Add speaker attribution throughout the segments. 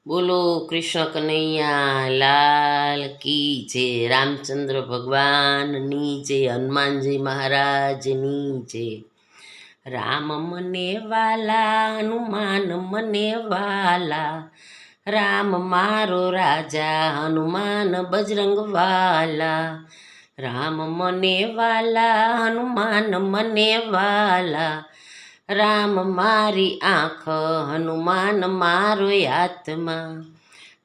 Speaker 1: બોલો કૃષ્ણ કનૈયા લાલ કી જય, રામચંદ્ર ભગવાનની જય, હનુમાનજી મહારાજની જય। રામ મને વાલા, હનુમાન મને વાલા, રામ મારો રાજા, હનુમાન બજરંગ વાલા। રામ મને વાલા, હનુમાન મને વાલા, રામ મારી આંખ, હનુમાન મારો આત્મા,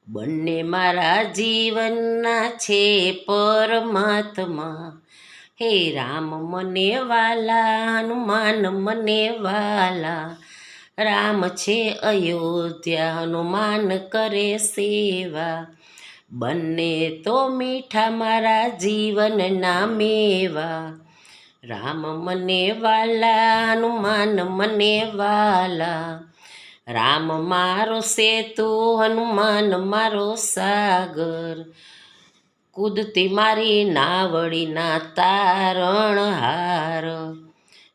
Speaker 1: બંને મારા જીવનના છે પરમાત્મા। હે રામ મને વાલા, હનુમાન મને વાલા, રામ છે અયોધ્યા, હનુમાન કરે સેવા, બંને તો મીઠા મારા જીવનના મેવા। રામ મને વાલા, હનુમાન મને વાલા, રામ મારો સેતુ, હનુમાન મારો સાગર, કૂદતી મારી નાવડીના તારણહાર।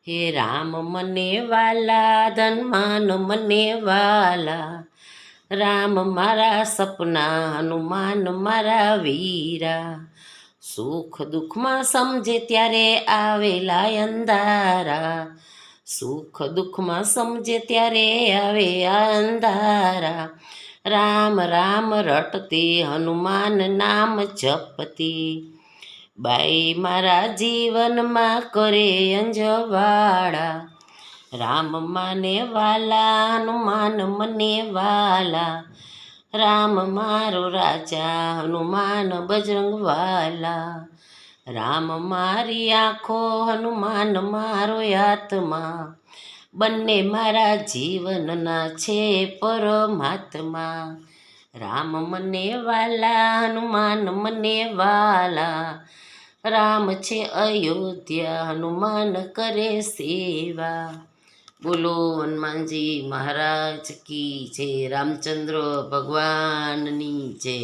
Speaker 1: હે રામ મને વાલા, હનુમાન મને વાલા, રામ મારા સપના, હનુમાન મારા વીરા, સુખ દુઃખમાં સમજે ત્યારે આવેલા અંધારા, સુખ દુઃખમાં સમજે ત્યારે આવે અંધારા। રામ રામ રટતી, હનુમાન નામ જપતી, બાઈ મારા જીવનમાં કરે અંજવાળા। રામ મને વાલા, હનુમાન મને વાલા, રામ મારો રાજા, હનુમાન બજરંગ વાલા। રામ મારી આંખો, હનુમાન મારો આત્મા, બંને મારા જીવનના છે પરમાત્મા। રામ મને વાલા, હનુમાન મને વાલા, રામ છે અયોધ્યા, હનુમાન કરે સેવા। બોલો હનુમાનજી મહારાજ કી જય, રામચંદ્ર ભગવાનની જય।